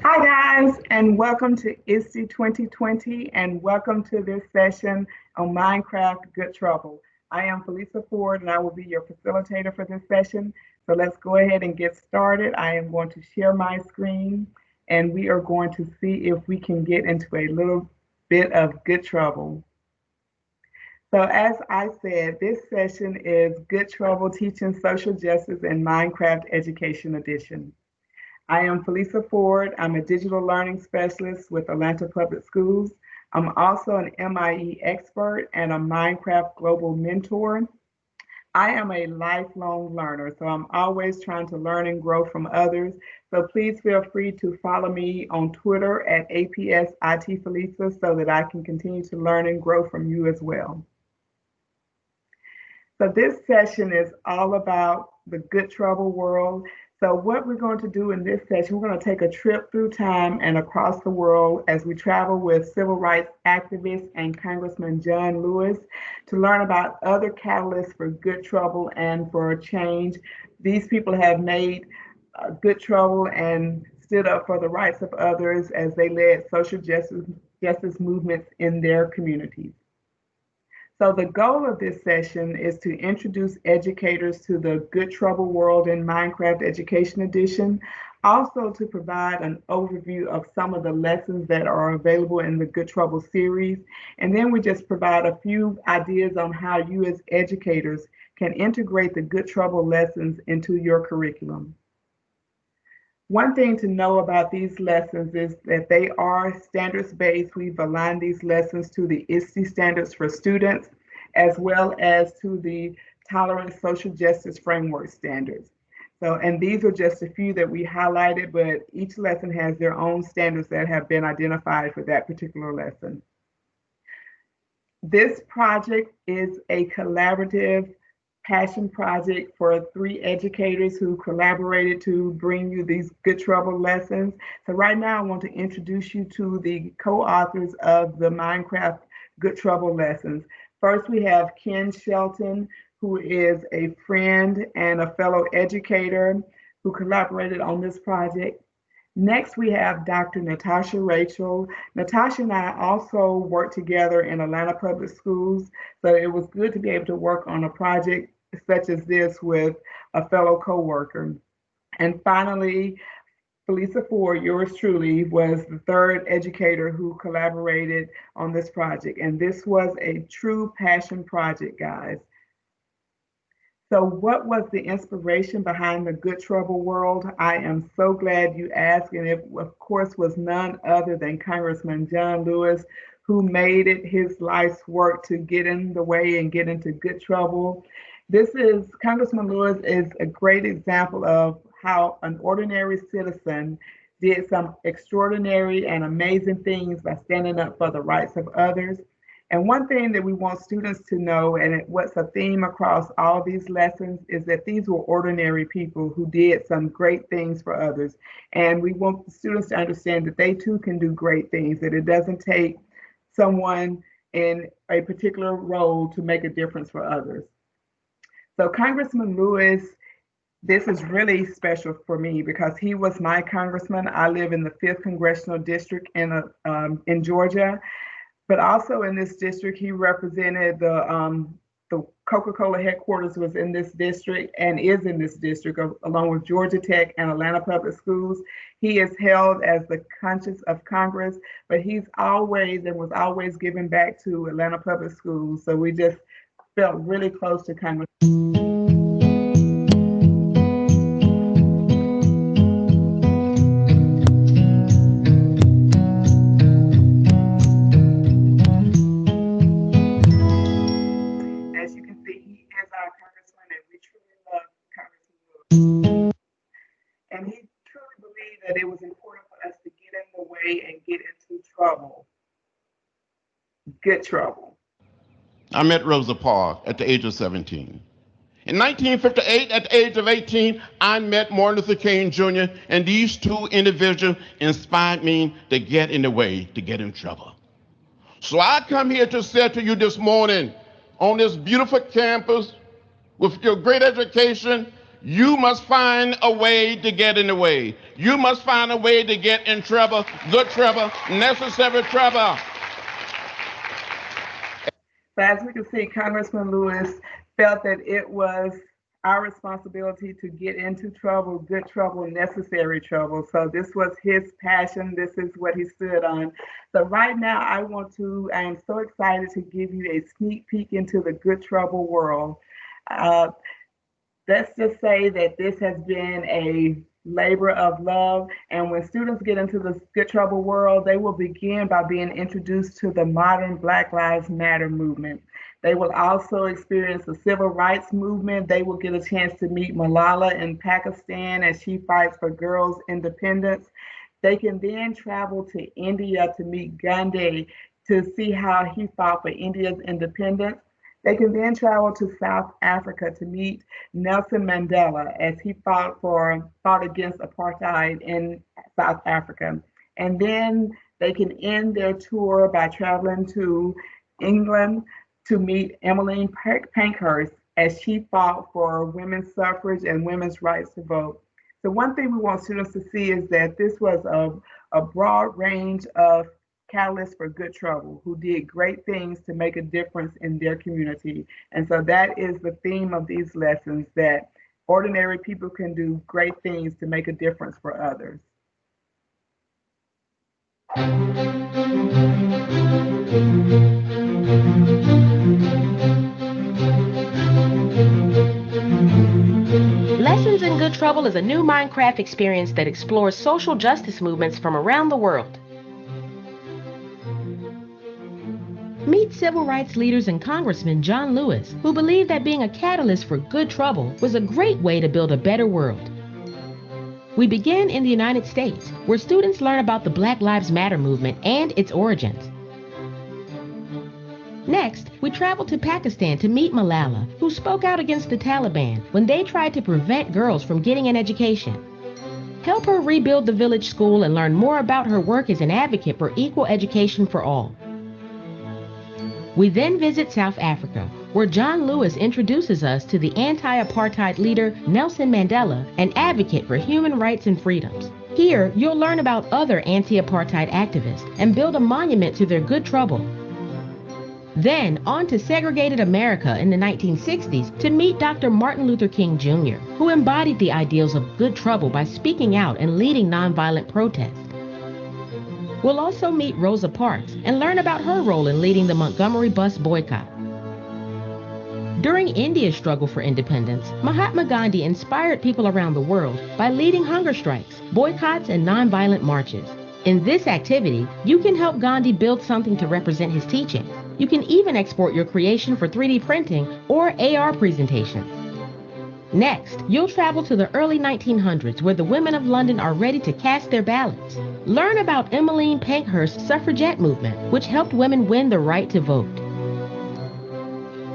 Hi, guys, and welcome to ISTE 2020, and welcome to this session on Minecraft Good Trouble. I am Felisa Ford, and I will be your facilitator for this session. So let's go ahead and get started. I am going to share my screen, and we are going to see if we can get into a little bit of good trouble. So as I said, this session is Good Trouble Teaching Social Justice in Minecraft Education Edition. I am Felisa Ford. I'm a digital learning specialist with Atlanta Public Schools. I'm also an MIE expert and a Minecraft Global Mentor. I am a lifelong learner, so I'm always trying to learn and grow from others. So please feel free to follow me on Twitter at APSITFelisa so that I can continue to learn and grow from you as well. So this session is all about the Good Trouble world. So what we're going to do in this session, we're going to take a trip through time and across the world as we travel with civil rights activist and Congressman John Lewis to learn about other catalysts for good trouble and for change. These people have made good trouble and stood up for the rights of others as they led social justice movements in their communities. So the goal of this session is to introduce educators to the Good Trouble world in Minecraft Education Edition, also to provide an overview of some of the lessons that are available in the Good Trouble series, and then we just provide a few ideas on how you as educators can integrate the Good Trouble lessons into your curriculum. One thing to know about these lessons is that they are standards-based. We've aligned these lessons to the ISTE standards for students, as well as to the Tolerant Social Justice Framework standards. So, and these are just a few that we highlighted, but each lesson has their own standards that have been identified for that particular lesson. This project is a collaborative passion project for 3 educators who collaborated to bring you these Good Trouble lessons. So right now I want to introduce you to the co-authors of the Minecraft Good Trouble lessons. First we have Ken Shelton, who is a friend and a fellow educator who collaborated on this project. Next, we have Dr. Natasha Rachel. Natasha and I also work together in Atlanta Public Schools, so it was good to be able to work on a project such as this with a fellow coworker. And finally, Felisa Ford, yours truly, was the 3rd educator who collaborated on this project. And this was a true passion project, guys. So what was the inspiration behind the Good Trouble world? I am so glad you asked, and it of course was none other than Congressman John Lewis, who made it his life's work to get in the way and get into good trouble. Congressman Lewis is a great example of how an ordinary citizen did some extraordinary and amazing things by standing up for the rights of others. And one thing that we want students to know, and what's a theme across all these lessons, is that these were ordinary people who did some great things for others. And we want the students to understand that they too can do great things, that it doesn't take someone in a particular role to make a difference for others. So Congressman Lewis, this is really special for me because he was my congressman. I live in the 5th Congressional District in Georgia. But also in this district, he represented the Coca-Cola headquarters was in this district and is in this district, along with Georgia Tech and Atlanta Public Schools. He is held as the conscience of Congress, but he's always and was always giving back to Atlanta Public Schools. So we just felt really close to Congress. And he truly believed that it was important for us to get in the way and get into trouble. Good trouble. I met Rosa Parks at the age of 17. In 1958, at the age of 18, I met Martin Luther King Jr., and these 2 individuals inspired me to get in the way, to get in trouble. So I come here to say to you this morning, on this beautiful campus, with your great education, You must find a way to get in the way. You must find a way to get in trouble, good trouble, necessary trouble. So as we can see, Congressman Lewis felt that it was our responsibility to get into trouble, good trouble, necessary trouble. So this was his passion. This is what he stood on. So right now, I am so excited to give you a sneak peek into the good trouble world. Uh, let's just say that this has been a labor of love. And when students get into the Good Trouble world, they will begin by being introduced to the modern Black Lives Matter movement. They will also experience the civil rights movement. They will get a chance to meet Malala in Pakistan as she fights for girls' independence. They can then travel to India to meet Gandhi to see how he fought for India's independence. They can then travel to South Africa to meet Nelson Mandela as he fought against apartheid in South Africa. And then they can end their tour by traveling to England to meet Emmeline Pankhurst as she fought for women's suffrage and women's rights to vote. So one thing we want students to see is that this was a broad range of catalysts for good trouble who did great things to make a difference in their community. And so that is the theme of these lessons, that ordinary people can do great things to make a difference for others. Lessons in Good Trouble is a new Minecraft experience that explores social justice movements from around the world. Meet civil rights leaders and Congressman John Lewis, who believed that being a catalyst for good trouble was a great way to build a better world. We begin in the United States, where students learn about the Black Lives Matter movement and its origins. Next, we travel to Pakistan to meet Malala, who spoke out against the Taliban when they tried to prevent girls from getting an education. Help her rebuild the village school and learn more about her work as an advocate for equal education for all. We then visit South Africa, where John Lewis introduces us to the anti-apartheid leader Nelson Mandela, an advocate for human rights and freedoms. Here, you'll learn about other anti-apartheid activists and build a monument to their good trouble. Then, on to segregated America in the 1960s to meet Dr. Martin Luther King Jr., who embodied the ideals of good trouble by speaking out and leading nonviolent protests. We'll also meet Rosa Parks and learn about her role in leading the Montgomery bus boycott. During India's struggle for independence, Mahatma Gandhi inspired people around the world by leading hunger strikes, boycotts, and nonviolent marches. In this activity, you can help Gandhi build something to represent his teachings. You can even export your creation for 3D printing or AR presentations. Next, you'll travel to the early 1900s, where the women of London are ready to cast their ballots. Learn about Emmeline Pankhurst's suffragette movement, which helped women win the right to vote.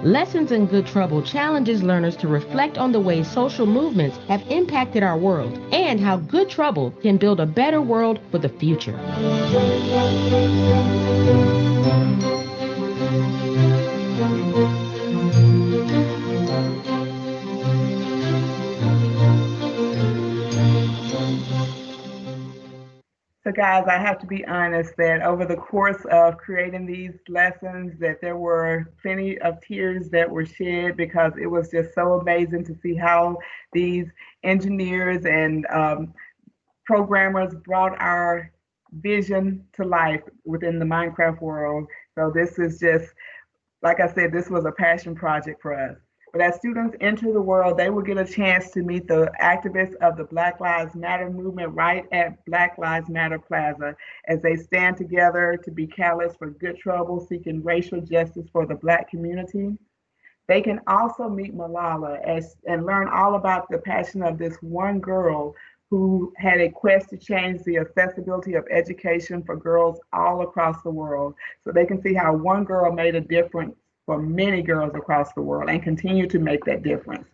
Lessons in Good Trouble challenges learners to reflect on the ways social movements have impacted our world and how good trouble can build a better world for the future. So guys, I have to be honest that over the course of creating these lessons, that there were plenty of tears that were shed, because it was just so amazing to see how these engineers and programmers brought our vision to life within the Minecraft world. So this is just, like I said, this was a passion project for us. But as students enter the world, they will get a chance to meet the activists of the Black Lives Matter movement right at Black Lives Matter Plaza, as they stand together to be catalysts for good trouble, seeking racial justice for the Black community. They can also meet Malala and learn all about the passion of this one girl who had a quest to change the accessibility of education for girls all across the world. So they can see how one girl made a difference for many girls across the world and continue to make that difference.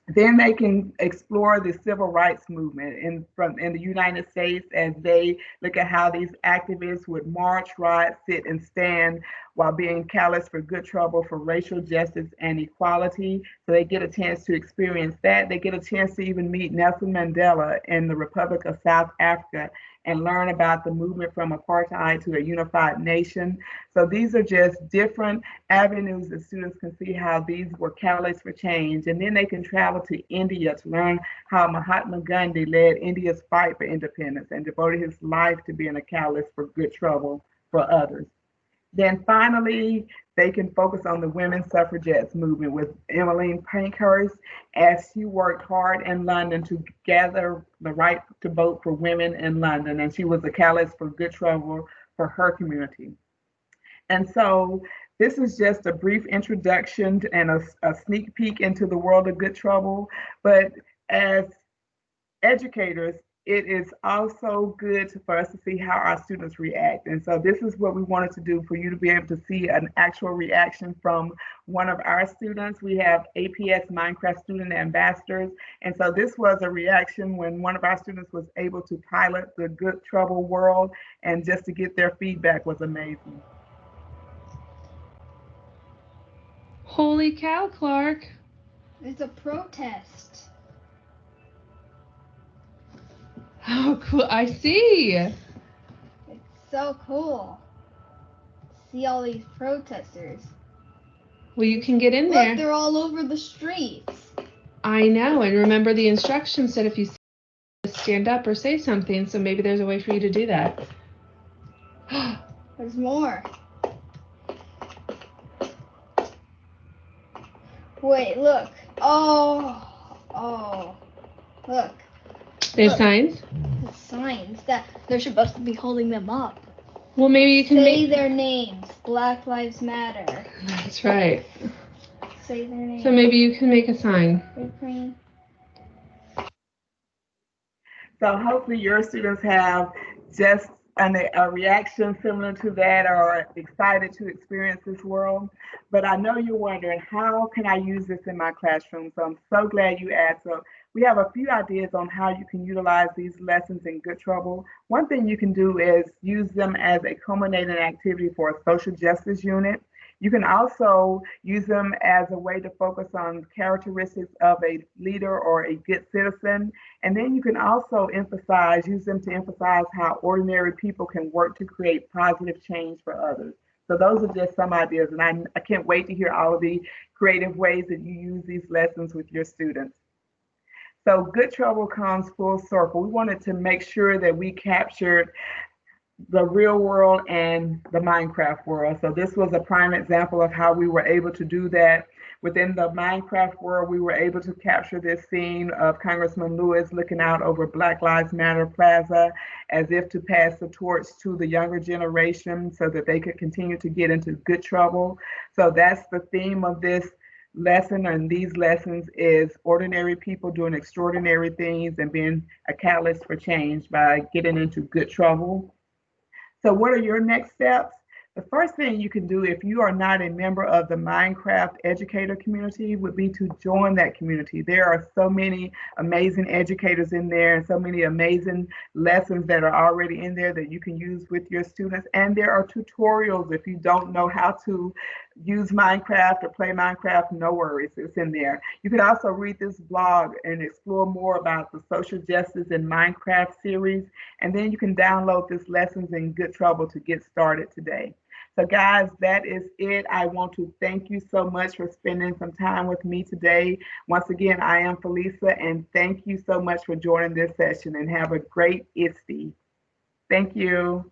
Then they can explore the civil rights movement in the United States, as they look at how these activists would march, ride, sit, and stand while being catalysts for good trouble for racial justice and equality. So they get a chance to experience that. They get a chance to even meet Nelson Mandela in the Republic of South Africa and learn about the movement from apartheid to a unified nation. So these are just different avenues that students can see how these were catalysts for change. And then they can travel to India to learn how Mahatma Gandhi led India's fight for independence and devoted his life to being a catalyst for good trouble for others. Then finally, they can focus on the women's suffragettes movement with Emmeline Pankhurst as she worked hard in London to gather the right to vote for women in London. And she was a catalyst for good trouble for her community. And so this is just a brief introduction and a sneak peek into the world of good trouble. But as educators, it is also good for us to see how our students react. And so this is what we wanted to do for you to be able to see an actual reaction from one of our students. We have APS Minecraft student ambassadors. And so this was a reaction when one of our students was able to pilot the Good Trouble world, and just to get their feedback was amazing. Holy cow, Clark. It's a protest. Oh, cool. I see. It's so cool. See all these protesters. Well, you can get in there. Look, they're all over the streets. I know. And remember, the instructions said if you stand up or say something, so maybe there's a way for you to do that. There's more. Wait, look. Oh. Look. There's signs? The signs that they're supposed to be holding them up. Well, maybe you can say their names. Black Lives Matter. That's right. Say their names. So maybe you can make a sign. So hopefully your students have just a reaction similar to that, or excited to experience this world. But I know you're wondering, how can I use this in my classroom? So I'm so glad you asked. So we have a few ideas on how you can utilize these lessons in Good Trouble. One thing you can do is use them as a culminating activity for a social justice unit. You can also use them as a way to focus on characteristics of a leader or a good citizen. And then you can also use them to emphasize how ordinary people can work to create positive change for others. So those are just some ideas, and I can't wait to hear all of the creative ways that you use these lessons with your students. So Good Trouble comes full circle. We wanted to make sure that we captured the real world and the Minecraft world. So this was a prime example of how we were able to do that. Within the Minecraft world, we were able to capture this scene of Congressman Lewis looking out over Black Lives Matter Plaza as if to pass the torch to the younger generation so that they could continue to get into good trouble. So that's the theme of this lesson, and these lessons is ordinary people doing extraordinary things and being a catalyst for change by getting into good trouble. So what are your next steps? The first thing you can do if you are not a member of the Minecraft educator community would be to join that community. There are so many amazing educators in there and so many amazing lessons that are already in there that you can use with your students. And there are tutorials if you don't know how to use Minecraft or play Minecraft, no worries, it's in there. You can also read this blog and explore more about the social justice in Minecraft series. And then you can download this Lessons in Good Trouble to get started today. So guys, that is it. I want to thank you so much for spending some time with me today. Once again, I am Felisa, and thank you so much for joining this session, and have a great ISTE. Thank you.